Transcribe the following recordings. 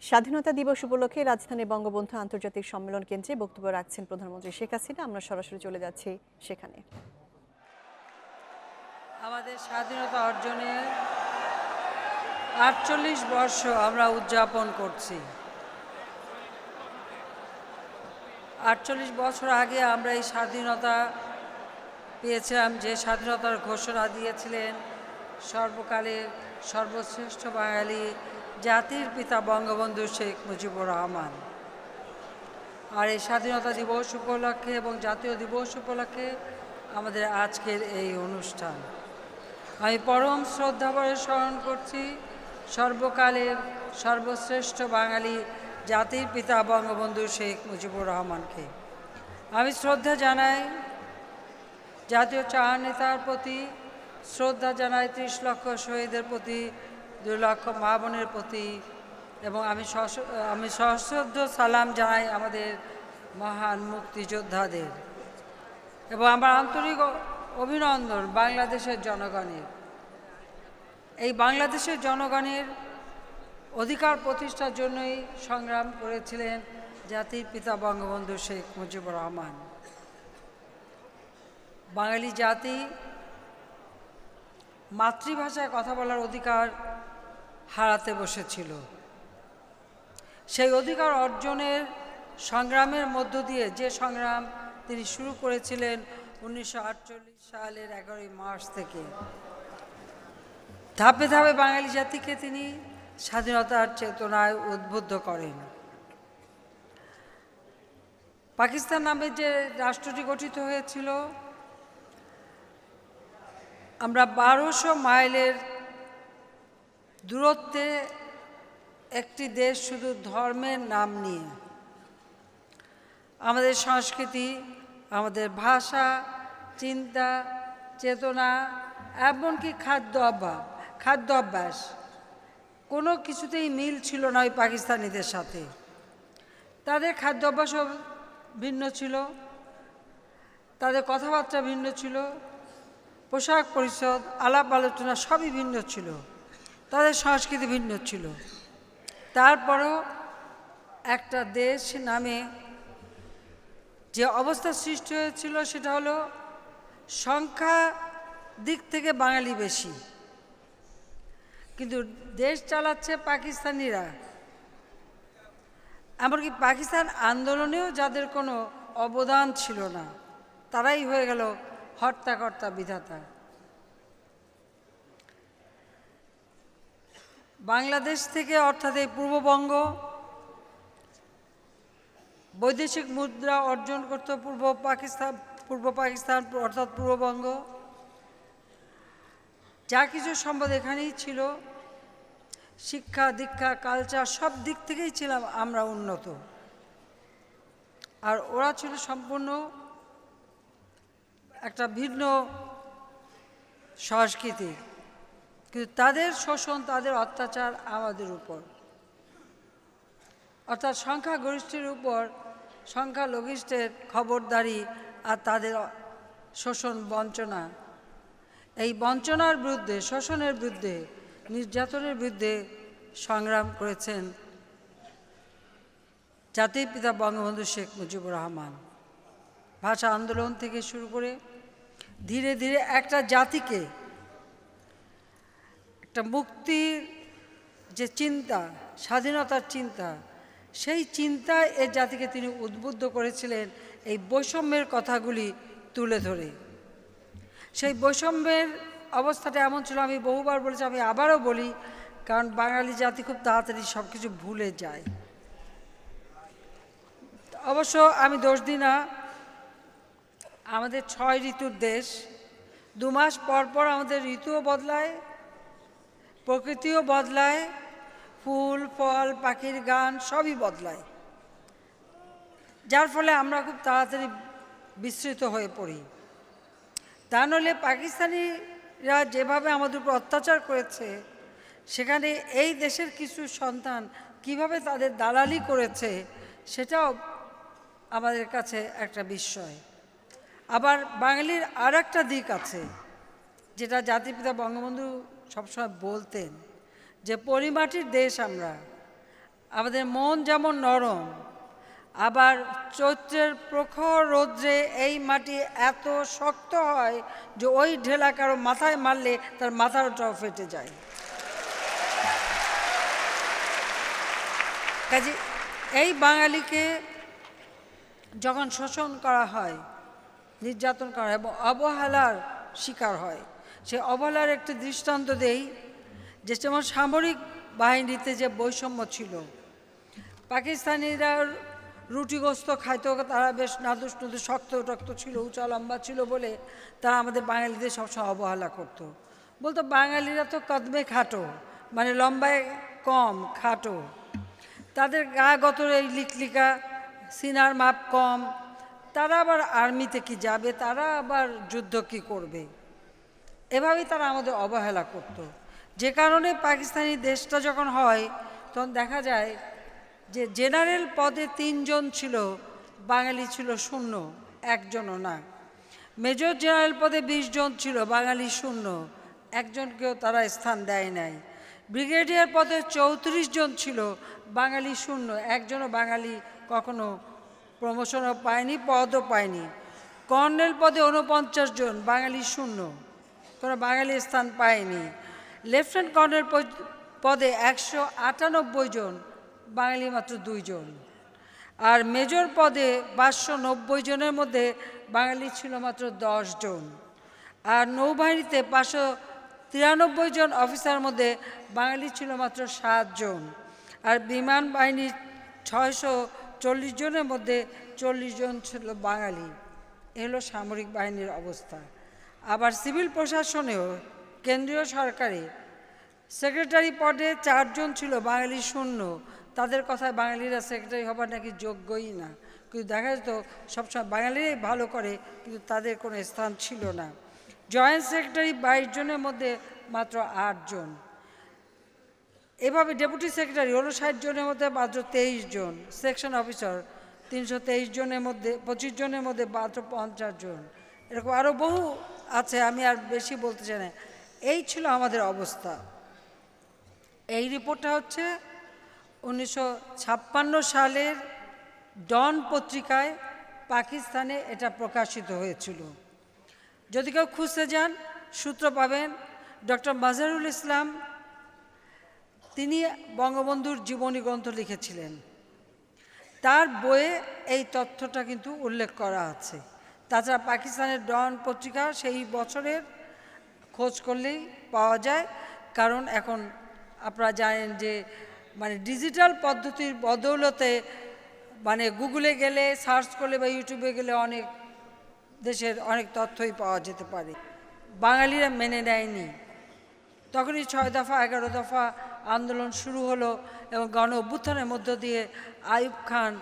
স্বাধীনতা দিবস উপলক্ষে রাজধানী বঙ্গবন্ধু আন্তর্জাতিক সম্মেলন কেন্দ্রে বক্তব্য রাখছেন প্রধানমন্ত্রী শেখ হাসিনা। আমরা সরাসরি চলে যাচ্ছি সেখানে। আমাদের স্বাধীনতা অর্জনের ৪৮ বর্ষ আমরা উদযাপন করছি। ৪৮ বছর আগে আমরা এই স্বাধীনতা পেয়েছিলাম, যে স্বাধীনতার ঘোষণা দিয়েছিলেন সর্বকালের সর্বশ্রেষ্ঠ বাঙালি জাতির পিতা বঙ্গবন্ধু শেখ মুজিবুর রহমান। আর এই স্বাধীনতা দিবস উপলক্ষে এবং জাতীয় দিবস উপলক্ষে আমাদের আজকের এই অনুষ্ঠান। আমি পরম শ্রদ্ধাভরে স্মরণ করছি সর্বকালের সর্বশ্রেষ্ঠ বাঙালি জাতির পিতা বঙ্গবন্ধু শেখ মুজিবুর রহমানকে। আমি শ্রদ্ধা জানাই জাতীয় চার নেতার প্রতি, শ্রদ্ধা জানাই ৩০ লক্ষ শহীদের প্রতি, ২ লক্ষ মা বোনের প্রতি, এবং আমি সশ্রদ্ধ সালাম জানাই আমাদের মহান মুক্তিযোদ্ধাদের, এবং আমার আন্তরিক অভিনন্দন বাংলাদেশের জনগণের। এই বাংলাদেশের জনগণের অধিকার প্রতিষ্ঠার জন্যই সংগ্রাম করেছিলেন জাতির পিতা বঙ্গবন্ধু শেখ মুজিবুর রহমান। বাঙালি জাতি মাতৃভাষায় কথা বলার অধিকার হারাতে বসেছিল। সেই অধিকার অর্জনের সংগ্রামের মধ্য দিয়ে, যে সংগ্রাম তিনি শুরু করেছিলেন 1948 সালের 11ই মার্চ থেকে, ধাপে ধাপে বাঙালি জাতিকে তিনি স্বাধীনতার চেতনায় উদ্বুদ্ধ করেন। পাকিস্তান নামে যে রাষ্ট্রটি গঠিত হয়েছিল, আমরা 1200 মাইলের দূরত্বে একটি দেশ শুধু ধর্মের নাম নিয়ে। আমাদের সংস্কৃতি, আমাদের ভাষা, চিন্তা, চেতনা, এমনকি খাদ্যাভ্যাস কোনো কিছুতেই মিল ছিল না ওই পাকিস্তানিদের সাথে। তাদের খাদ্যাভ্যাসও ভিন্ন ছিল, তাদের কথাবার্তা ভিন্ন ছিল, পোশাক পরিচ্ছদ, আলাপ আলোচনা সবই ভিন্ন ছিল, তাদের সংস্কৃতি ভিন্ন ছিল। তারপরেও একটা দেশ নামে যে অবস্থা সৃষ্টি হয়েছিল, সেটা হলো সংখ্যা দিক থেকে বাঙালি বেশি, কিন্তু দেশ চালাচ্ছে পাকিস্তানিরা। এমনকি পাকিস্তান আন্দোলনেও যাদের কোনো অবদান ছিল না, তারাই হয়ে গেল হর্তাকর্তা বিধাতা। বাংলাদেশ থেকে, অর্থাৎ এই পূর্ববঙ্গ, বৈদেশিক মুদ্রা অর্জন করত পূর্ব পাকিস্তান অর্থাৎ পূর্ববঙ্গ। যা কিছু সম্পদ এখানেই ছিল, শিক্ষা দীক্ষা কালচার সব দিক থেকেই ছিলাম আমরা উন্নত, আর ওরা ছিল সম্পূর্ণ একটা ভিন্ন সংস্কৃতি। কিন্তু তাদের শোষণ, তাদের অত্যাচার আমাদের উপর, অর্থাৎ সংখ্যাগরিষ্ঠের উপর সংখ্যালঘিষ্ঠের খবরদারি আর তাদের শোষণ বঞ্চনা। এই বঞ্চনার বিরুদ্ধে, শোষণের বিরুদ্ধে, নির্যাতনের বিরুদ্ধে সংগ্রাম করেছেন জাতির পিতা বঙ্গবন্ধু শেখ মুজিবুর রহমান। ভাষা আন্দোলন থেকে শুরু করে ধীরে ধীরে একটা জাতিকে, একটা মুক্তির যে চিন্তা, স্বাধীনতার চিন্তা, সেই চিন্তায় এ জাতিকে তিনি উদ্বুদ্ধ করেছিলেন এই বৈষম্যের কথাগুলি তুলে ধরে। সেই বৈষম্যের অবস্থাটা এমন ছিল, আমি বহুবার বলেছি, আমি আবারও বলি, কারণ বাঙালি জাতি খুব তাড়াতাড়ি সব কিছু ভুলে যায়। অবশ্য আমি দোষ দিই না, আমাদের 6 ঋতুর দেশ, 2 মাস পর পর আমাদের ঋতুও বদলায়, প্রকৃতিও বদলায়, ফুল ফল পাখির গান সবই বদলায়, যার ফলে আমরা খুব তাড়াতাড়ি বিস্মৃত হয়ে পড়ি। তা নইলে পাকিস্তানিরা যেভাবে আমাদের উপর অত্যাচার করেছে, সেখানে এই দেশের কিছু সন্তান কিভাবে তাদের দালালি করেছে, সেটাও আমাদের কাছে একটা বিস্ময়। আবার বাঙালির আর একটা দিক আছে, যেটা জাতিপিতা বঙ্গবন্ধু সবসময় বলতেন, যে পরিমাটির দেশ আমরা, আমাদের মন যেমন নরম, আবার চৈত্রের প্রখর রৌদ্রে এই মাটি এত শক্ত হয় যে ওই ঢেলা কারো মাথায় মারলে তার মাথাটাও ফেটে যায়। কাজে এই বাঙালিকে যখন শোষণ করা হয়, নির্যাতন করা হয় এবং অবহেলার শিকার হয়, সে অবহেলার একটি দৃষ্টান্ত দেই, যে যেমন সামরিক বাহিনীতে যে বৈষম্য ছিল, পাকিস্তানিরা রুটিগ্রস্ত খাইতো, তারা বেশ নাদুস নুদুস শক্ত টক্ত ছিল, উঁচা লম্বা ছিল বলে তারা আমাদের বাঙালিদের সবসময় অবহেলা করতো। বলতো বাঙালিরা তো কদমে খাটো, মানে লম্বায় কম, খাটো, তাদের গা গতরে এই লিকলিকা, সিনার মাপ কম, তারা আবার আর্মিতে কি যাবে, তারা আবার যুদ্ধ কি করবে, এভাবেই তারা আমাদের অবহেলা করত। যে কারণে পাকিস্তানি দেশটা যখন হয় তখন দেখা যায় যে জেনারেল পদে 3 জন ছিল, বাঙালি ছিল 0, একজনও না। মেজর জেনারেল পদে 20 জন ছিল, বাঙালি 0, একজনকেও তারা স্থান দেয় নাই। ব্রিগেডিয়ার পদে 34 জন ছিল, বাঙালি 0, একজনও বাঙালি কখনো প্রমোশনও পায়নি, পদও পায়নি। কর্নেল পদে 49 জন, বাঙালি 0, কোনো বাঙালি স্থান পায়নি। লেফটেন্যান্ট কর্নেল পদে 198 জন, বাঙালি মাত্র 2 জন। আর মেজর পদে 590 জনের মধ্যে বাঙালি ছিল মাত্র 10 জন। আর নৌবাহিনীতে 593 জন অফিসারের মধ্যে বাঙালি ছিল মাত্র 7 জন। আর বিমান বাহিনীর 640 জনের মধ্যে 40 জন ছিল বাঙালি। এ হলো সামরিক বাহিনীর অবস্থা। আবার সিভিল প্রশাসনেও কেন্দ্রীয় সরকারে সেক্রেটারি পদে 4 জন ছিল, বাঙালি 0, তাদের কথায় বাঙালিরা সেক্রেটারি হবার নাকি যোগ্যই না, কিন্তু দেখা যেত সবসময় বাঙালিরাই ভালো করে, কিন্তু তাদের কোনো স্থান ছিল না। জয়েন্ট সেক্রেটারি 22 জনের মধ্যে মাত্র 8 জন। এভাবে ডেপুটি সেক্রেটারি 59 জনের মধ্যে মাত্র 23 জন। সেকশন অফিসার 323 জনের মধ্যে 25 জনের মধ্যে মাত্র 50 জন। এরকম আরও বহু আছে, আমি আর বেশি বলতে চাই না। এই ছিল আমাদের অবস্থা। এই রিপোর্টটা হচ্ছে 1956 সালের ডন পত্রিকায় পাকিস্তানে এটা প্রকাশিত হয়েছিল। যদি কেউ খুঁজতে যান সূত্র পাবেন। ডক্টর মাজহারুল ইসলাম তিনি বঙ্গবন্ধুর জীবনী গ্রন্থ লিখেছিলেন, তার বইয়ে এই তথ্যটা কিন্তু উল্লেখ করা আছে। তাছাড়া পাকিস্তানের ডন পত্রিকা সেই বছরের খোঁজ করলেই পাওয়া যায়, কারণ এখন আপনারা জানেন যে মানে ডিজিটাল পদ্ধতির বদৌলতে মানে গুগলে গেলে সার্চ করলে বা ইউটিউবে গেলে অনেক দেশের অনেক তথ্যই পাওয়া যেতে পারে। বাঙালিরা মেনে নেয়নি, তখনই 6 দফা 11 দফা আন্দোলন শুরু হলো এবং গণ অভ্যুত্থানের মধ্য দিয়ে আইয়ুব খান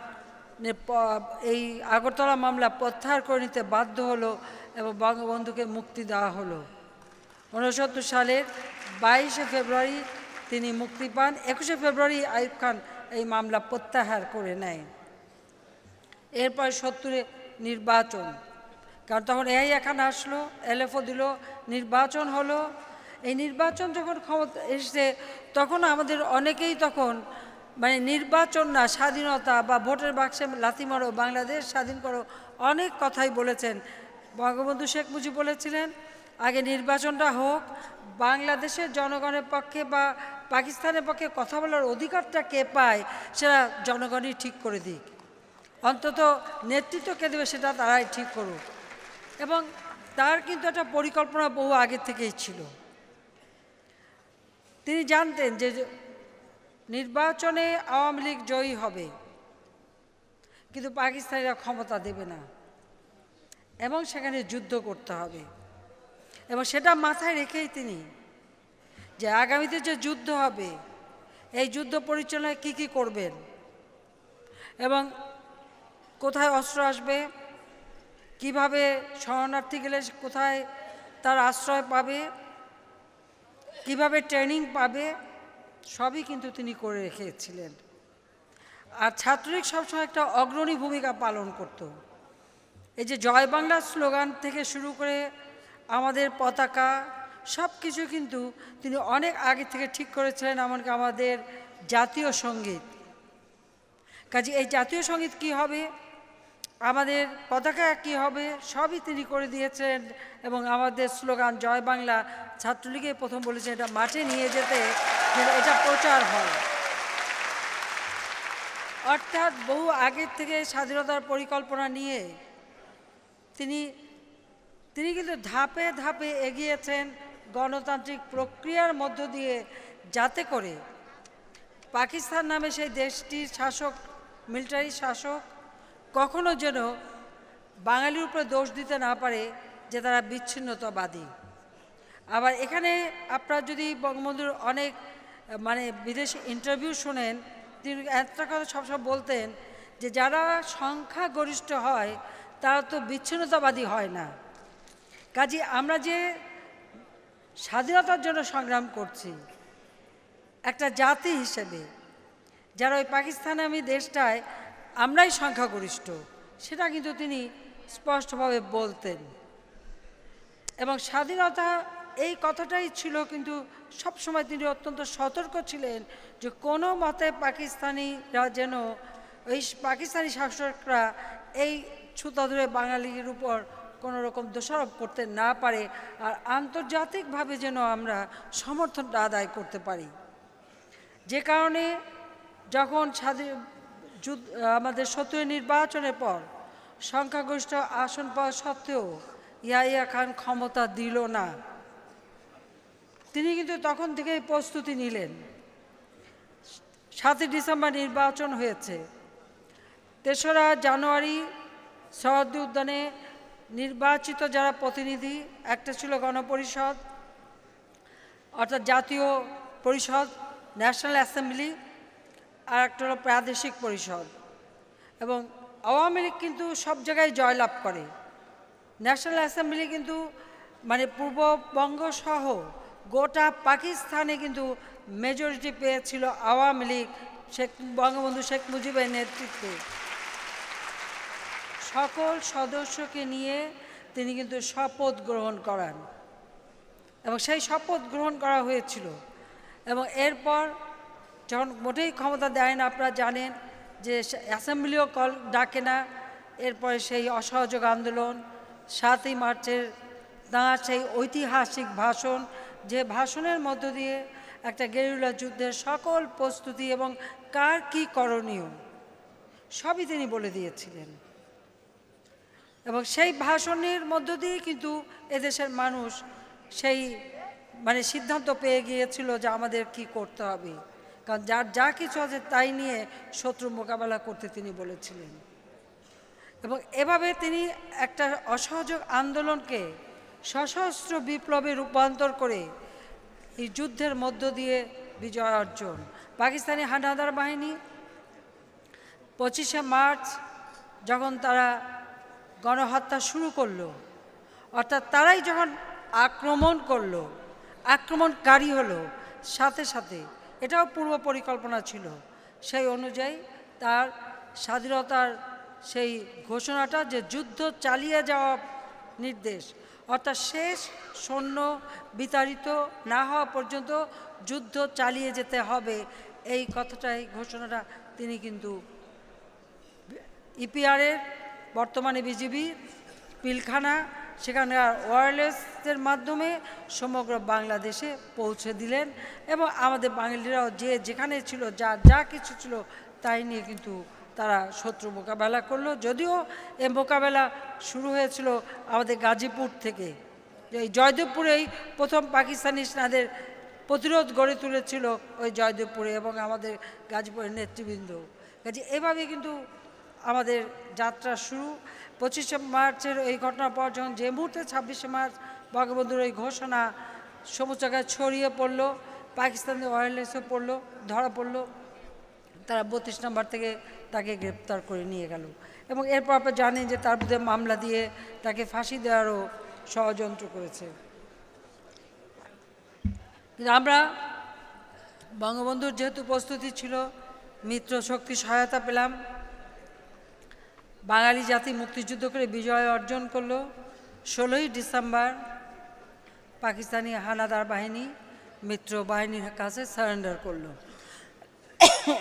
এই আগরতলা মামলা প্রত্যাহার করে নিতে বাধ্য হলো এবং বঙ্গবন্ধুকে মুক্তি দেওয়া হলো। 69 সালের 22শে ফেব্রুয়ারি তিনি মুক্তি পান। 21শে ফেব্রুয়ারি আইয়ুব খান এই মামলা প্রত্যাহার করে নেয়। এরপর 70-এ নির্বাচন, কারণ তখন এই এখানে আসলো, এলএফও দিল, নির্বাচন হলো। এই নির্বাচন যখন ক্ষমতা এসেছে তখন আমাদের অনেকেই তখন মানে নির্বাচন না, স্বাধীনতা বা ভোটের বাক্সে লাথি মারো, বাংলাদেশ স্বাধীন করো, অনেক কথাই বলেছেন। বঙ্গবন্ধু শেখ মুজিব বলেছিলেন আগে নির্বাচনটা হোক, বাংলাদেশের জনগণের পক্ষে বা পাকিস্তানের পক্ষে কথা বলার অধিকারটা কে পায় সেটা জনগণই ঠিক করে দিক, অন্তত নেতৃত্ব কে দেবে সেটা তারাই ঠিক করুক। এবং তার কিন্তু একটা পরিকল্পনা বহু আগে থেকেই ছিল। তিনি জানতেন যে নির্বাচনে আওয়ামী লীগ জয়ী হবে, কিন্তু পাকিস্তানিরা ক্ষমতা দেবে না এবং সেখানে যুদ্ধ করতে হবে। এবং সেটা মাথায় রেখেই তিনি যে আগামীতে যে যুদ্ধ হবে এই যুদ্ধ পরিচালনায় কী কী করবেন এবং কোথায় অস্ত্র আসবে, কিভাবে শরণার্থী গেলে কোথায় তার আশ্রয় পাবে, কিভাবে ট্রেনিং পাবে, সবই কিন্তু তিনি করে রেখেছিলেন। আর ছাত্রলীগ সবসময় একটা অগ্রণী ভূমিকা পালন করত। এই যে জয় বাংলা স্লোগান থেকে শুরু করে আমাদের পতাকা সব কিছু কিন্তু তিনি অনেক আগে থেকে ঠিক করেছিলেন। এমনকি আমাদের জাতীয় সঙ্গীত কাজে এই জাতীয় সঙ্গীত কী হবে, আমাদের পতাকা কী হবে, সবই তিনি করে দিয়েছেন। এবং আমাদের স্লোগান জয় বাংলা, ছাত্রলীগে প্রথম বলেছে এটা মাঠে নিয়ে যেতে, কিন্তু এটা প্রচার হয়। অর্থাৎ বহু আগের থেকে স্বাধীনতার পরিকল্পনা নিয়ে তিনি কিন্তু ধাপে ধাপে এগিয়েছেন গণতান্ত্রিক প্রক্রিয়ার মধ্য দিয়ে, যাতে করে পাকিস্তান নামে সেই দেশটির শাসক, মিলিটারি শাসক, কখনো যেন বাঙালির উপরে দোষ দিতে না পারে যে তারা বিচ্ছিন্নতাবাদী। আবার এখানে আপনারা যদি বঙ্গবন্ধুর অনেক বিদেশি ইন্টারভিউ শোনেন, তিনি একটা কথা সবসময় বলতেন যে যারা সংখ্যাগরিষ্ঠ হয় তারা তো বিচ্ছিন্নতাবাদী হয় না। কাজে আমরা যে স্বাধীনতার জন্য সংগ্রাম করছি একটা জাতি হিসেবে, যারা ওই পাকিস্তান নামী দেশটায় আমরাই সংখ্যাগরিষ্ঠ, সেটা কিন্তু তিনি স্পষ্টভাবে বলতেন। এবং স্বাধীনতা এই কথাটাই ছিল, কিন্তু সবসময় তিনি অত্যন্ত সতর্ক ছিলেন যে কোনো মতে পাকিস্তানিরা যেন, ওই পাকিস্তানি শাসকরা এই ছুতা ধরে বাঙালির উপর কোনো রকম দোষারোপ করতে না পারে, আর আন্তর্জাতিকভাবে যেন আমরা সমর্থনটা আদায় করতে পারি। যে কারণে যখন আমাদের ৭০ নির্বাচনের পর সংখ্যাগরিষ্ঠ আসন পাওয়া সত্ত্বেও ইয়াহিয়া খান ক্ষমতা দিল না, তিনি কিন্তু তখন থেকেই প্রস্তুতি নিলেন। ৭ই ডিসেম্বর নির্বাচন হয়েছে, ৩রা জানুয়ারি সরোয়ার্দী উদ্যানে নির্বাচিত যারা প্রতিনিধি, একটা ছিল গণপরিষদ অর্থাৎ জাতীয় পরিষদ, ন্যাশনাল অ্যাসেম্বলি, আর একটা হলো প্রাদেশিক পরিষদ। এবং আওয়ামী লীগ কিন্তু সব জায়গায় জয়লাভ করে। ন্যাশনাল অ্যাসেম্বলি কিন্তু পূর্ববঙ্গ সহ গোটা পাকিস্তানে কিন্তু মেজরিটি পেয়েছিল আওয়ামী লীগ, বঙ্গবন্ধু শেখ মুজিবের নেতৃত্বে। সকল সদস্যকে নিয়ে তিনি কিন্তু শপথ গ্রহণ করান, এবং সেই শপথ গ্রহণ করা হয়েছিল। এবং এরপর যখন মোটেই ক্ষমতা দেয় না, আপনারা জানেন যে অ্যাসেম্বলিও ডাকে না, এরপরে সেই অসহযোগ আন্দোলন, ৭ই মার্চের তাঁর সেই ঐতিহাসিক ভাষণ, যে ভাষণের মধ্য দিয়ে একটা গেরিলা যুদ্ধের সকল প্রস্তুতি এবং কার কী করণীয় সবই তিনি বলে দিয়েছিলেন। এবং সেই ভাষণের মধ্য দিয়ে কিন্তু এদেশের মানুষ সেই সিদ্ধান্ত পেয়ে গিয়েছিল যে আমাদের কি করতে হবে, কারণ যার যা কিছু আছে তাই নিয়ে শত্রু মোকাবেলা করতে তিনি বলেছিলেন। এবং এভাবে তিনি একটা অসহযোগ আন্দোলনকে সশস্ত্র বিপ্লবে রূপান্তর করে এই যুদ্ধের মধ্য দিয়ে বিজয় অর্জন। পাকিস্তানি হানাদার বাহিনী 25শে মার্চ যখন তারা গণহত্যা শুরু করলো, অর্থাৎ তারাই যখন আক্রমণ করলো, আক্রমণকারী হলো, সাথে সাথে এটাও পূর্ব পরিকল্পনা ছিল, সেই অনুযায়ী তার স্বাধীনতার সেই ঘোষণাটা যে যুদ্ধ চালিয়ে যাওয়া নির্দেশ, অর্থাৎ শেষ সৈন্য বিতাড়িত না হওয়া পর্যন্ত যুদ্ধ চালিয়ে যেতে হবে, এই কথাটাই ঘোষণাটা তিনি কিন্তু ইপিআরের, বর্তমানে বিজিবি পিলখানা, সেখানকার ওয়্যারলেসের মাধ্যমে সমগ্র বাংলাদেশে পৌঁছে দিলেন। এবং আমাদের বাঙালিরাও যে যেখানে ছিল, যা কিছু ছিল তাই নিয়ে কিন্তু তারা শত্রু মোকাবেলা করলো। যদিও এই মোকাবেলা শুরু হয়েছিল আমাদের গাজীপুর থেকে, এই জয়দেবপুরেই প্রথম পাকিস্তানি সেনাদের প্রতিরোধ গড়ে তুলেছিল ওই জয়দেবপুরে এবং আমাদের গাজীপুরের নেতৃবৃন্দ। কাজে এভাবে কিন্তু আমাদের যাত্রা শুরু। 25শে মার্চের এই ঘটনার পর যখন যে মুহূর্তে 26শে মার্চ বঙ্গবন্ধুর এই ঘোষণা সমস্ত জায়গায় ছড়িয়ে পড়লো, পাকিস্তানের ওয়্যারলেসে পড়লো, ধরা পড়লো, তারা 32 নম্বর থেকে তাকে গ্রেপ্তার করে নিয়ে গেল। এবং এরপর আপনি জানেন যে তার বিরুদ্ধে মামলা দিয়ে তাকে ফাঁসি দেওয়ারও ষড়যন্ত্র করেছে। কিন্তু আমরা বঙ্গবন্ধুর যেহেতু প্রস্তুতি ছিল, মিত্র শক্তি সহায়তা পেলাম, বাঙালি জাতি মুক্তিযুদ্ধ করে বিজয় অর্জন করলো। 16ই ডিসেম্বর পাকিস্তানি হানাদার বাহিনী মিত্র বাহিনীর কাছে সারেন্ডার করলো।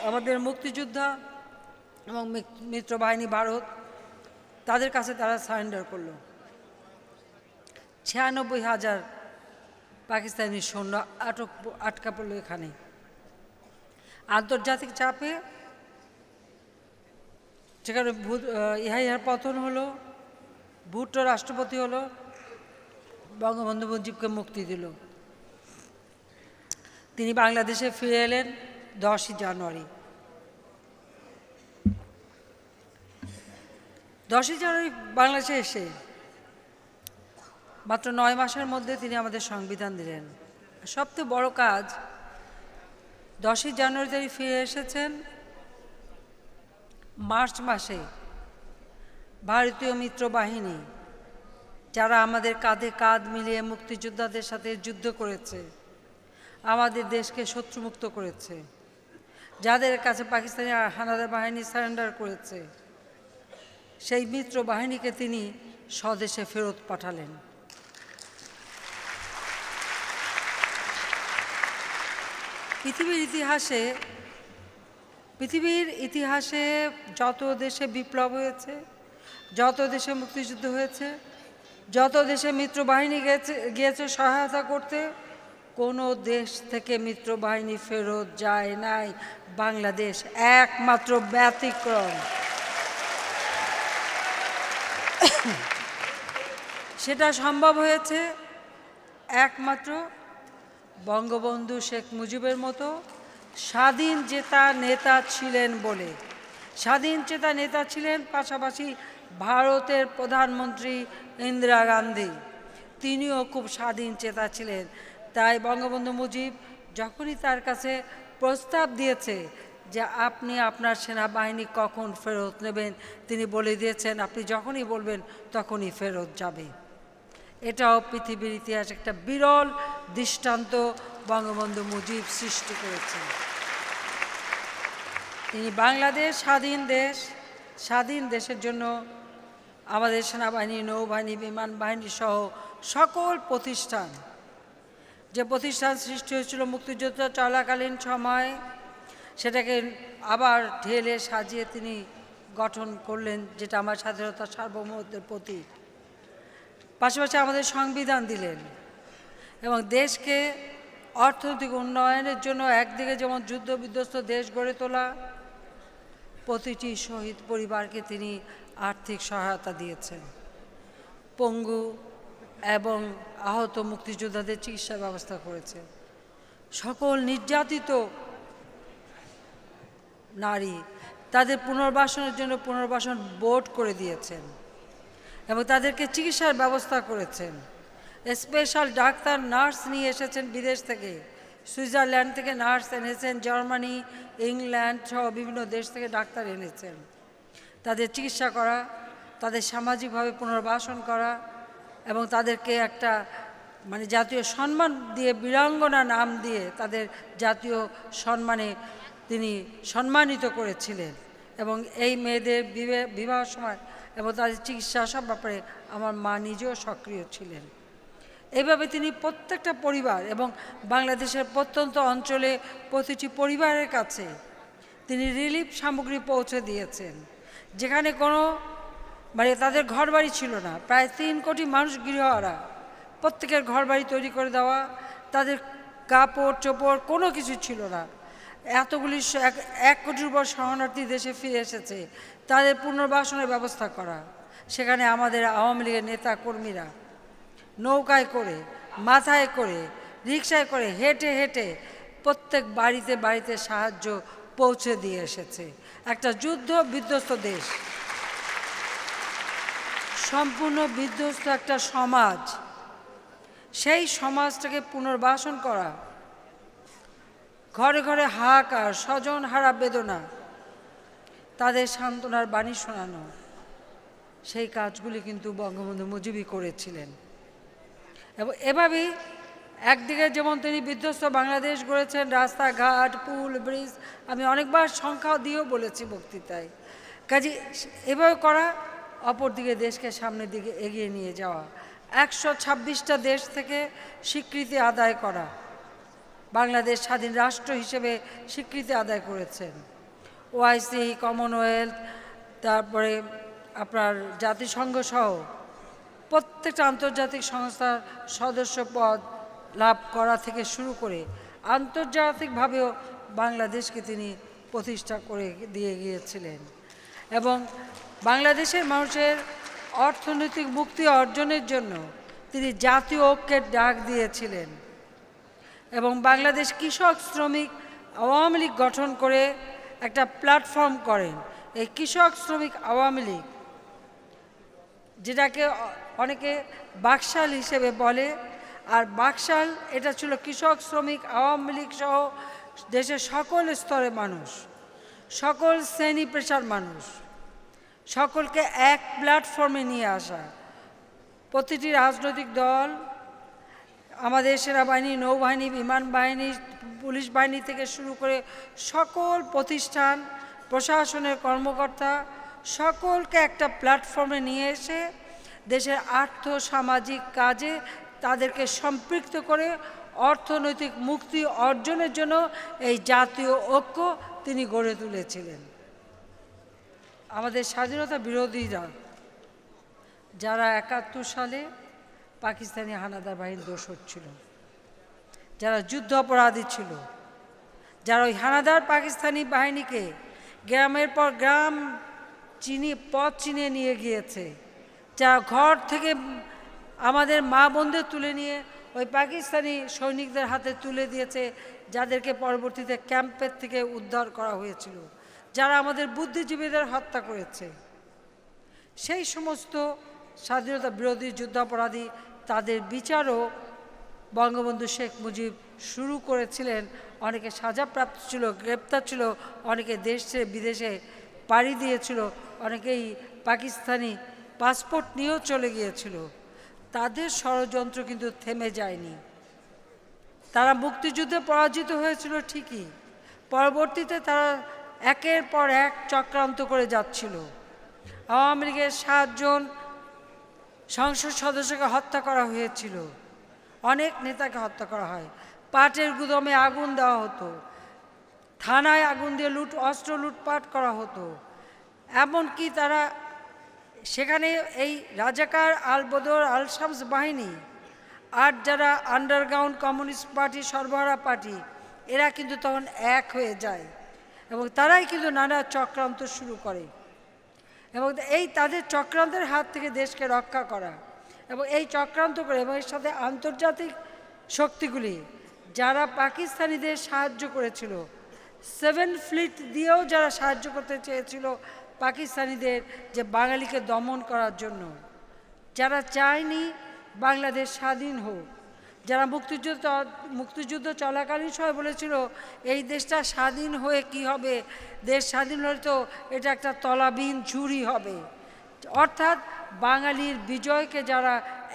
আমাদের মুক্তিযোদ্ধা এবং মিত্রবাহিনী ভারত, তাদের কাছে তারা সারেন্ডার করলো। ৯৬,০০০ পাকিস্তানি সৈন্য আটকা পড়লো এখানে। আন্তর্জাতিক চাপে সেখানে ইয়াহিয়ার পতন হলো, ভুট্টো রাষ্ট্রপতি হলো, বঙ্গবন্ধু মুজিবকে মুক্তি দিল। তিনি বাংলাদেশে ফিরে এলেন ১০ই জানুয়ারি। ১০ই জানুয়ারি বাংলাদেশে এসে মাত্র ৯ মাসের মধ্যে তিনি আমাদের সংবিধান দিলেন। সবচেয়ে বড় কাজ, ১০ই জানুয়ারি তিনি ফিরে এসেছেন, মার্চ মাসে ভারতীয় মিত্রবাহিনী যারা আমাদের কাঁধে কাঁধ মিলিয়ে মুক্তিযোদ্ধাদের সাথে যুদ্ধ করেছে, আমাদের দেশকে শত্রুমুক্ত করেছে, যাদের কাছে পাকিস্তানি হানাদার বাহিনী সারেন্ডার করেছে, সেই মিত্র বাহিনীকে তিনি স্বদেশে ফেরত পাঠালেন। পৃথিবীর ইতিহাসে যত দেশে বিপ্লব হয়েছে, যত দেশে মুক্তিযুদ্ধ হয়েছে, যত দেশে মিত্রবাহিনী গিয়েছে সহায়তা করতে, কোনো দেশ থেকে মিত্রবাহিনী ফেরত যায় নাই, বাংলাদেশ একমাত্র ব্যতিক্রম। সেটা সম্ভব হয়েছে একমাত্র বঙ্গবন্ধু শেখ মুজিবের মতো স্বাধীন চেতা নেতা ছিলেন বলে। স্বাধীন চেতা নেতা ছিলেন, পাশাপাশি ভারতের প্রধানমন্ত্রী ইন্দিরা গান্ধী, তিনিও খুব স্বাধীন চেতা ছিলেন। তাই বঙ্গবন্ধু মুজিব যখনই তার কাছে প্রস্তাব দিয়েছে যে আপনি আপনার সেনাবাহিনী কখন ফেরত নেবেন, তিনি বলে দিয়েছেন আপনি যখনই বলবেন তখনই ফেরত যাবে। এটাও পৃথিবীর ইতিহাসে একটা বিরল দৃষ্টান্ত বঙ্গবন্ধু মুজিব সৃষ্টি করেছেন। তিনি বাংলাদেশ স্বাধীন দেশের জন্য আমাদের সেনাবাহিনী, নৌবাহিনী, বিমান বাহিনী সহ সকল প্রতিষ্ঠান, যে প্রতিষ্ঠান সৃষ্টি হয়েছিল মুক্তিযুদ্ধ চলাকালীন সময়, সেটাকে আবার ঢেলে সাজিয়ে তিনি গঠন করলেন, যেটা আমার স্বাধীনতা সার্বভৌমত্বের প্রতীক। পাশাপাশি আমাদের সংবিধান দিলেন এবং দেশকে অর্থনৈতিক উন্নয়নের জন্য একদিকে যেমন যুদ্ধ বিধ্বস্ত দেশ গড়ে তোলা, প্রতিটি শহীদ পরিবারকে তিনি আর্থিক সহায়তা দিয়েছেন। পঙ্গু এবং আহত মুক্তিযোদ্ধাদের চিকিৎসার ব্যবস্থা করেছে। সকল নির্যাতিত নারী তাদের পুনর্বাসনের জন্য পুনর্বাসন বোর্ড করে দিয়েছেন এবং তাদেরকে চিকিৎসার ব্যবস্থা করেছেন। স্পেশাল ডাক্তার, নার্স নিয়ে এসেছেন বিদেশ থেকে, সুইজারল্যান্ড থেকে নার্স এনেছেন, জার্মানি, ইংল্যান্ড সহ বিভিন্ন দেশ থেকে ডাক্তার এনেছেন। তাদের চিকিৎসা করা, তাদের সামাজিকভাবে পুনর্বাসন করা এবং তাদেরকে একটা জাতীয় সম্মান দিয়ে, বীরাঙ্গনা নাম দিয়ে তাদের জাতীয় সম্মানে তিনি সম্মানিত করেছিলেন। এবং এই মেয়েদের বিবাহ সময় এবং তাদের চিকিৎসা সব ব্যাপারে আমার মা নিজেও সক্রিয় ছিলেন। এইভাবে তিনি প্রত্যেকটা পরিবার এবং বাংলাদেশের প্রত্যন্ত অঞ্চলে প্রতিটি পরিবারের কাছে তিনি রিলিফ সামগ্রী পৌঁছে দিয়েছেন। যেখানে কোনো তাদের ঘরবাড়ি ছিল না, প্রায় ৩ কোটি মানুষ গৃহহারা, প্রত্যেকের ঘরবাড়ি তৈরি করে দেওয়া, তাদের কাপড় চোপড় কোনো কিছু ছিল না। এতগুলি ১ কোটির উপর শরণার্থী দেশে ফিরে এসেছে, তাদের পুনর্বাসনের ব্যবস্থা করা। সেখানে আমাদের আওয়ামী লীগের নেতা কর্মীরা নৌকায় করে, মাথায় করে, রিকশায় করে, হেঁটে হেঁটে প্রত্যেক বাড়িতে বাড়িতে সাহায্য পৌঁছে দিয়ে এসেছে। একটা যুদ্ধ বিধ্বস্ত দেশ, সম্পূর্ণ বিধ্বস্ত একটা সমাজ, সেই সমাজটাকে পুনর্বাসন করা, ঘরে ঘরে হাহাকার, স্বজন হারা বেদনা, তাদের সান্ত্বনার বাণী শোনানো, সেই কাজগুলি কিন্তু বঙ্গবন্ধু মুজিবই করেছিলেন। এবং এভাবেই একদিকে যেমন তিনি বিধ্বস্ত বাংলাদেশ গড়েছেন, রাস্তাঘাট, পুল, ব্রিজ, আমি অনেকবার সংখ্যা দিয়েও বলেছি বক্তৃতায়, কাজে এভাবে করা, অপরদিকে দেশকে সামনের দিকে এগিয়ে নিয়ে যাওয়া, ১২৬টা দেশ থেকে স্বীকৃতি আদায় করা, বাংলাদেশ স্বাধীন রাষ্ট্র হিসেবে স্বীকৃতি আদায় করেছেন। ওআইসি, কমনওয়েলথ, তারপরে আপনার জাতিসংঘ সহ প্রত্যেকটা আন্তর্জাতিক সংস্থার সদস্য পদ লাভ করা থেকে শুরু করে আন্তর্জাতিকভাবেও বাংলাদেশকে তিনি প্রতিষ্ঠা করে দিয়ে গিয়েছিলেন এবং বাংলাদেশের মানুষের অর্থনৈতিক মুক্তি অর্জনের জন্য তিনি জাতীয় ঐক্যের ডাক দিয়েছিলেন এবং বাংলাদেশ কৃষক শ্রমিক আওয়ামী লীগ গঠন করে একটা প্ল্যাটফর্ম করেন। এই কৃষক শ্রমিক আওয়ামী লীগ, যেটাকে অনেকে বাকশাল হিসেবে বলে, আর বাকশাল এটা ছিল কৃষক শ্রমিক আওয়ামী লীগ সহ দেশের সকল স্তরের মানুষ, সকল শ্রেণী পেশার মানুষ, সকলকে এক প্ল্যাটফর্মে নিয়ে আসা। প্রতিটি রাজনৈতিক দল, আমাদের সেনাবাহিনী, নৌবাহিনী, বিমান বাহিনী, পুলিশ বাহিনী থেকে শুরু করে সকল প্রতিষ্ঠান, প্রশাসনের কর্মকর্তা সকলকে একটা প্ল্যাটফর্মে নিয়ে এসে দেশের আর্থ সামাজিক কাজে তাদেরকে সম্পৃক্ত করে অর্থনৈতিক মুক্তি অর্জনের জন্য এই জাতীয় ঐক্য তিনি গড়ে তুলেছিলেন। আমাদের স্বাধীনতা বিরোধীরা যারা ৭১ সালে পাকিস্তানি হানাদার বাহিনীর দোসর ছিল, যারা যুদ্ধ অপরাধী ছিল, যারা ওই হানাদার পাকিস্তানি বাহিনীকে গ্রামের পর গ্রাম পথ চিনিয়ে নিয়ে গিয়েছে, যারা ঘর থেকে আমাদের মা বোনদের তুলে নিয়ে ওই পাকিস্তানি সৈনিকদের হাতে তুলে দিয়েছে, যাদেরকে পরবর্তীতে ক্যাম্পের থেকে উদ্ধার করা হয়েছিল, যারা আমাদের বুদ্ধিজীবীদের হত্যা করেছে, সেই সমস্ত স্বাধীনতা বিরোধী যুদ্ধাপরাধী তাদের বিচারও বঙ্গবন্ধু শেখ মুজিব শুরু করেছিলেন। অনেকে সাজাপ্রাপ্ত ছিল, গ্রেপ্তার ছিল, অনেকে দেশ ছেড়ে বিদেশে পাড়ি দিয়েছিল, অনেকেই পাকিস্তানি পাসপোর্ট নিয়েও চলে গিয়েছিল। তাদের ষড়যন্ত্র কিন্তু থেমে যায়নি। তারা মুক্তিযুদ্ধে পরাজিত হয়েছিল ঠিকই, পরবর্তীতে তারা একের পর এক চক্রান্ত করে যাচ্ছিল। আওয়ামী লীগের ৭ জন সংসদ সদস্যকে হত্যা করা হয়েছিল, অনেক নেতাকে হত্যা করা হয়, পাটের গুদামে আগুন দেওয়া হতো, থানায় আগুন দিয়ে অস্ত্র লুটপাট করা হতো। এমনকি তারা সেখানে এই রাজাকার, আল বদর, আল শামস বাহিনী আর যারা আন্ডারগ্রাউন্ড কমিউনিস্ট পার্টি, সর্বহারা পার্টি, এরা কিন্তু তখন এক হয়ে যায় এবং তারাই কিন্তু নানা চক্রান্ত শুরু করে এবং এই তাদের চক্রান্তের হাত থেকে দেশকে রক্ষা করা এবং এই চক্রান্ত করে এবং এর সাথে আন্তর্জাতিক শক্তিগুলি যারা পাকিস্তানিদের সাহায্য করেছিল, 7 ফ্লিট দিয়েও যারা সাহায্য করতে চেয়েছিল পাকিস্তানিদের যে বাঙালিকে দমন করার জন্য, যারা চায়নি বাংলাদেশ স্বাধীন হোক, যারা মুক্তিযুদ্ধ চলাকালীন সময় বলেছিল এই দেশটা স্বাধীন হয়ে কি হবে, দেশ স্বাধীন হলে তো এটা একটা তলাবিহীন ঝুড়ি হবে, অর্থাৎ বাঙালির বিজয়কে যারা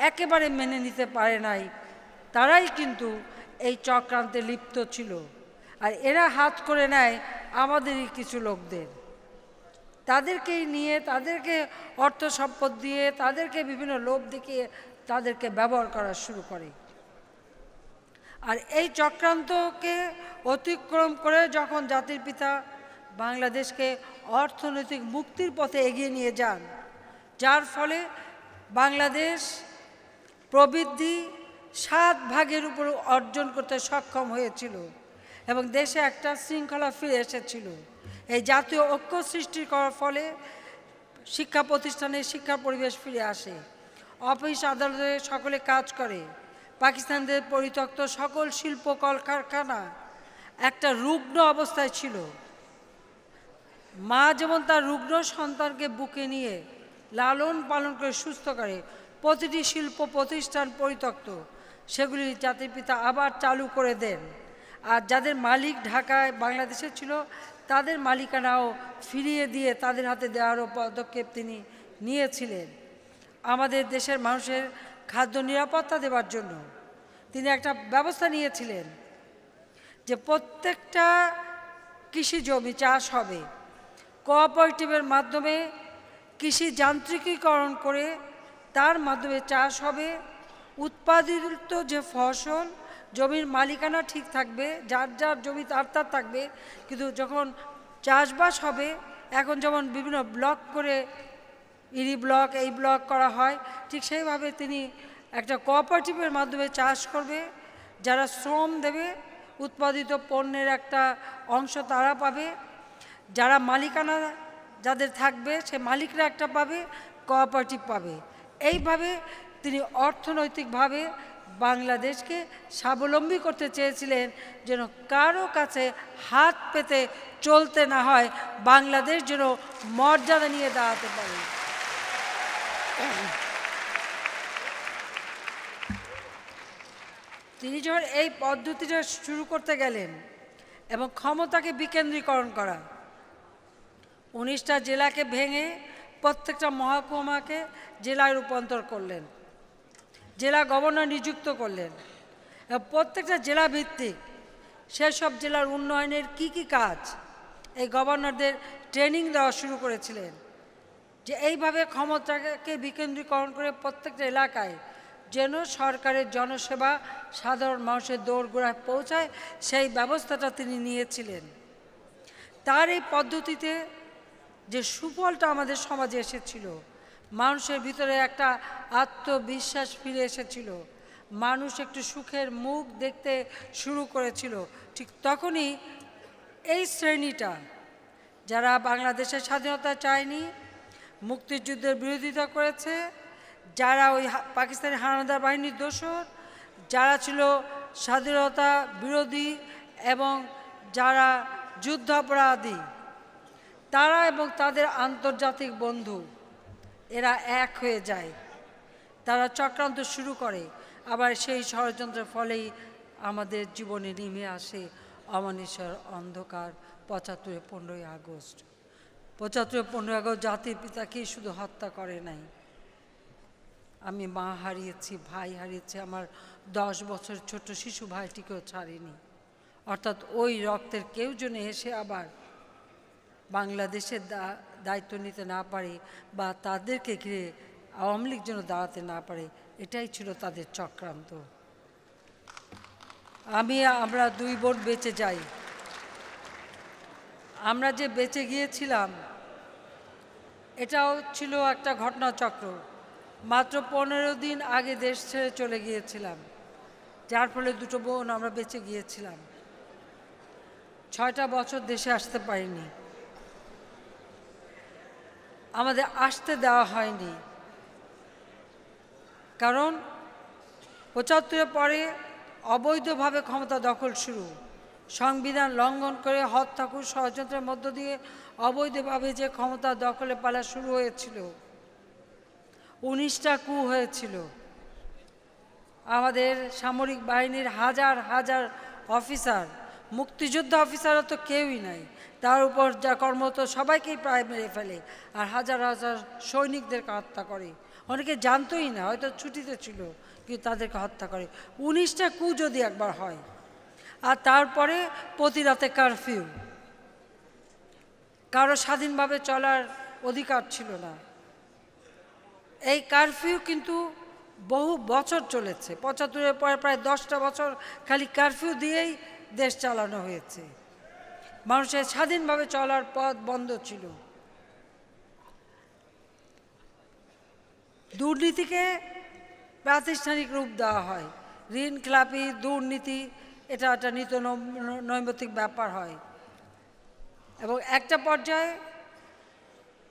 একেবারে মেনে নিতে পারে নাই, তারাই কিন্তু এই চক্রান্তে লিপ্ত ছিল। আর এরা হাত করে নেয় আমাদেরই কিছু লোকদের, তাদেরকেই নিয়ে, তাদেরকে অর্থ সম্পদ দিয়ে, তাদেরকে বিভিন্ন লোভ দেখিয়ে তাদেরকে ব্যবহার করা শুরু করে। আর এই চক্রান্তকে অতিক্রম করে যখন জাতির পিতা বাংলাদেশকে অর্থনৈতিক মুক্তির পথে এগিয়ে নিয়ে যান, যার ফলে বাংলাদেশ প্রবৃদ্ধি 7 ভাগের উপর অর্জন করতে সক্ষম হয়েছিল এবং দেশে একটা শৃঙ্খলা ফিরে এসেছিল। এই জাতীয় ঐক্য সৃষ্টি করার ফলে শিক্ষা প্রতিষ্ঠানে শিক্ষার পরিবেশ ফিরে আসে, অফিস আদালতে সকলে কাজ করে, পাকিস্তানদের পরিত্যক্ত সকল শিল্প কলকারখানা একটা রুগ্ন অবস্থায় ছিল। মা যেমন তার রুগ্ন সন্তানকে বুকে নিয়ে লালন পালন করে সুস্থ করে, প্রতিটি শিল্প প্রতিষ্ঠান পরিত্যক্ত সেগুলি জাতির পিতা আবার চালু করে দেন। আর যাদের মালিক ঢাকায় বাংলাদেশে ছিল তাদের মালিকানাও ফিরিয়ে দিয়ে তাদের হাতে দেওয়ারও পদক্ষেপ তিনি নিয়েছিলেন। আমাদের দেশের মানুষের খাদ্য নিরাপত্তা দেওয়ার জন্য তিনি একটা ব্যবস্থা নিয়েছিলেন যে প্রত্যেকটা কৃষি জমি চাষ হবে, কোঅপারেটিভের মাধ্যমে কৃষি যান্ত্রিকীকরণ করে তার মাধ্যমে চাষ হবে, উৎপাদিত যে ফসল জমির মালিকানা ঠিক থাকবে, যার যার জমি তার তার থাকবে, কিন্তু যখন চাষবাস হবে। এখন যেমন বিভিন্ন ব্লক করে ইরি ব্লক এই ব্লক করা হয়, ঠিক সেইভাবে তিনি একটা কোঅপারেটিভের মাধ্যমে চাষ করবে। যারা শ্রম দেবে, উৎপাদিত পণ্যের একটা অংশ তারা পাবে, যারা মালিকানা যাদের থাকবে সে মালিকরা একটা পাবে, কোঅপারেটিভ পাবে। এইভাবে তিনি অর্থনৈতিকভাবে বাংলাদেশকে স্বাবলম্বী করতে চেয়েছিলেন, যেন কারো কাছে হাত পেতে চলতে না হয়, বাংলাদেশ যেন মর্যাদা নিয়ে দাঁড়াতে পারে। তিনি যখন এই পদ্ধতিটা শুরু করতে গেলেন এবং ক্ষমতাকে বিকেন্দ্রীকরণ করা, 19টা জেলাকে ভেঙে প্রত্যেকটা মহকুমাকে জেলায় রূপান্তর করলেন, জেলা গভর্নর নিযুক্ত করলেন এবং প্রত্যেকটা জেলা ভিত্তিক সেসব জেলার উন্নয়নের কি কাজ এই গভর্নরদের ট্রেনিং দেওয়া শুরু করেছিলেন, যে এইভাবে ক্ষমতাকে বিকেন্দ্রীকরণ করে প্রত্যেকটা এলাকায় যেন সরকারের জনসেবা সাধারণ মানুষের দোরগোড়ায় পৌঁছায়, সেই ব্যবস্থাটা তিনি নিয়েছিলেন। তার এই পদ্ধতিতে যে সুফলটা আমাদের সমাজে এসেছিল, মানুষের ভিতরে একটা আত্মবিশ্বাস ফিরে এসেছিল, মানুষ একটু সুখের মুখ দেখতে শুরু করেছিল, ঠিক তখনই এই শ্রেণীটা যারা বাংলাদেশের স্বাধীনতা চায়নি, মুক্তিযুদ্ধের বিরোধিতা করেছে, যারা ওই পাকিস্তানি হানাদার বাহিনীর দোসর, যারা ছিল স্বাধীনতা বিরোধী এবং যারা যুদ্ধাপরাধী, তারা এবং তাদের আন্তর্জাতিক বন্ধু এরা এক হয়ে যায়। তারা চক্রান্ত শুরু করে, আবার সেই ষড়যন্ত্রের ফলেই আমাদের জীবনে নেমে আসে অমানিসার অন্ধকার 75 15ই আগস্ট। 75 15ই আগস্ট জাতির পিতাকেই শুধু হত্যা করে নাই, আমি মা হারিয়েছি, ভাই হারিয়েছি, আমার 10 বছর ছোট শিশু ভাইটিকেও ছাড়িনি। অর্থাৎ ওই রক্তের কেউ যেন এসে আবার বাংলাদেশের দায়িত্ব নিতে না পারে বা তাদেরকে ঘিরে আওয়ামী লীগ যেন দাঁড়াতে না পারে, এটাই ছিল তাদের চক্রান্ত। আমরা 2 বোন বেঁচে যাই। আমরা যে বেঁচে গিয়েছিলাম এটাও ছিল একটা ঘটনাচক্র। মাত্র 15 দিন আগে দেশ ছেড়ে চলে গিয়েছিলাম, যার ফলে 2টো বোন আমরা বেঁচে গিয়েছিলাম। 6টা বছর দেশে আসতে পারিনি, আমাদের আসতে দেওয়া হয়নি, কারণ 75-এর পরে অবৈধভাবে ক্ষমতা দখল শুরু, সংবিধান লঙ্ঘন করে হত্যা, ষড়যন্ত্রের মধ্য দিয়ে অবৈধভাবে যে ক্ষমতা দখলে পালা শুরু হয়েছিল, 19টা কু হয়েছিল। আমাদের সামরিক বাহিনীর হাজার হাজার অফিসার, মুক্তিযোদ্ধা অফিসাররা তো কেউই নাই, তার উপর যা কর্মরত সবাইকেই প্রায় মেরে ফেলে, আর হাজার হাজার সৈনিকদেরকে হত্যা করে। অনেকে জানতোই না, হয়তো ছুটিতে ছিল, কিন্তু তাদেরকে হত্যা করে। 19টা কু যদি একবার হয়, আর তারপরে প্রতি রাতে কারফিউ, কারো স্বাধীনভাবে চলার অধিকার ছিল না। এই কারফিউ কিন্তু বহু বছর চলেছে, 75-এর পরে প্রায় 10টা বছর খালি কারফিউ দিয়েই দেশ চালানো হয়েছে। মানুষের স্বাধীনভাবে চলার পথ বন্ধ ছিল। দুর্নীতিকে প্রাতিষ্ঠানিক রূপ দেওয়া হয়, ঋণ খেলাপি, দুর্নীতি, এটা একটা নিত্য নৈমিত্তিক ব্যাপার হয়। এবং একটা পর্যায়ে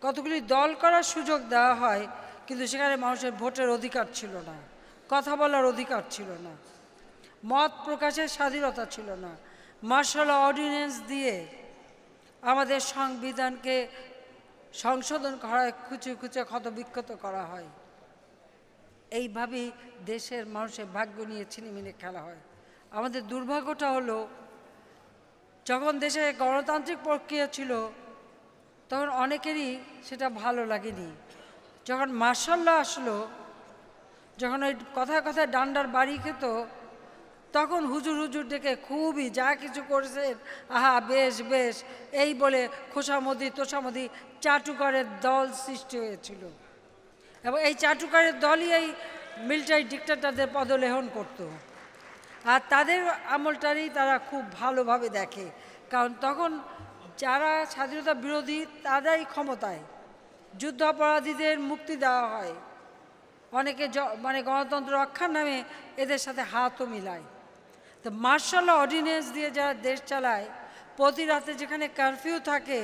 কতগুলি দল করার সুযোগ দেওয়া হয়, কিন্তু সেখানে মানুষের ভোটের অধিকার ছিল না, কথা বলার অধিকার ছিল না, মত প্রকাশের স্বাধীনতা ছিল না। মার্শাল অর্ডিন্যান্স দিয়ে আমাদের সংবিধানকে সংশোধন করা হয়, খুঁচে খুঁচে ক্ষতবিক্ষত করা হয়। এইভাবেই দেশের মানুষের ভাগ্য নিয়ে ছিনিমিনি খেলা হয়। আমাদের দুর্ভাগ্যটা হলো, যখন দেশে গণতান্ত্রিক প্রক্রিয়া ছিল তখন অনেকেরই সেটা ভালো লাগেনি। যখন মার্শাল ল আসলো, যখন ওই কথায় কথায় ডান্ডার বাড়ি খেত, তখন হুজুর হুজুর ডেকে খুবই যা কিছু করেছেন, আহা বেশ বেশ এই বলে খোসামদি তোষামদি চাটুকারের দল সৃষ্টি হয়েছিল। এবং এই চাটুকারের দলই এই মিলিটারি ডিক্টেটরদের পদলেহন করত। আর তাদের আমলটারই তারা খুব ভালোভাবে দেখে, কারণ তখন যারা স্বাধীনতা বিরোধী তারাই ক্ষমতায়, যুদ্ধাপরাধীদের মুক্তি দেওয়া হয়, অনেকে মানে গণতন্ত্র রক্ষার নামে এদের সাথে হাতও মিলায়। তো মার্শাল অর্ডিন্যান্স দিয়ে যারা দেশ চালায়, প্রতি রাতে যেখানে কারফিউ থাকে,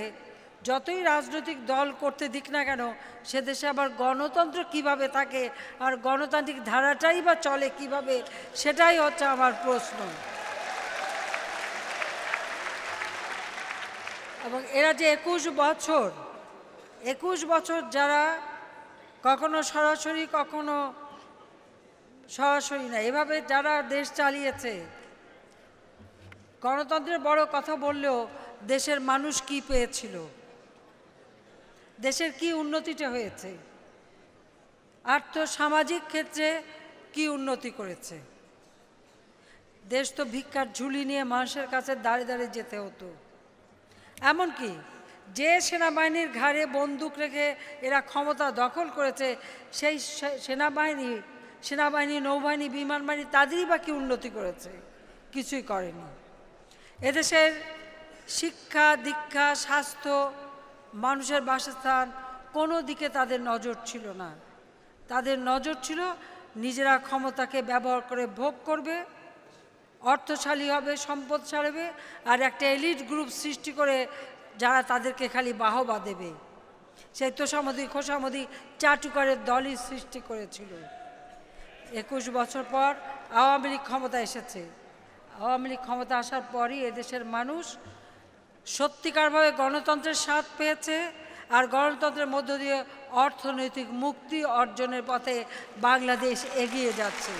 যতই রাজনৈতিক দল করতে দিক না কেন, সে দেশে আবার গণতন্ত্র কিভাবে থাকে আর গণতান্ত্রিক ধারাটাই বা চলে কিভাবে, সেটাই হচ্ছে আমার প্রশ্ন। এবং এরা যে 21 বছর যারা কখনো সরাসরি না, এভাবে যারা দেশ চালিয়েছে, গণতন্ত্রের বড় কথা বললেও দেশের মানুষ কি পেয়েছিল, দেশের কি উন্নতিটা হয়েছে, আর্থসামাজিক ক্ষেত্রে কি উন্নতি করেছে। দেশ তো ভিক্ষার ঝুলি নিয়ে মানুষের কাছে দাঁড়িয়ে দাঁড়িয়ে যেতে হতো। এমনকি যে সেনাবাহিনীর ঘাড়ে বন্দুক রেখে এরা ক্ষমতা দখল করেছে, সেই সেনাবাহিনী, নৌবাহিনী, বিমান বাহিনী তাদেরই বা কি উন্নতি করেছে? কিছুই করেনি। এদেশের শিক্ষা, দীক্ষা, স্বাস্থ্য, মানুষের বাসস্থান, কোনো দিকে তাদের নজর ছিল না। তাদের নজর ছিল নিজেরা ক্ষমতাকে ব্যবহার করে ভোগ করবে, অর্থশালী হবে, সম্পদশালী হবে, আর একটা এলিট গ্রুপ সৃষ্টি করে যারা তাদেরকে খালি বাহবা দেবে। সেই তোষামদি খোসামদি চাটুকারের দলই সৃষ্টি করেছিল। 21 বছর পর আওয়ামী লীগ ক্ষমতা এসেছে। আওয়ামী লীগ ক্ষমতা আসার পরই এদেশের মানুষ সত্যিকারভাবে গণতন্ত্রের স্বাদ পেয়েছে, আর গণতন্ত্রের মধ্য দিয়ে অর্থনৈতিক মুক্তি অর্জনের পথে বাংলাদেশ এগিয়ে যাচ্ছে।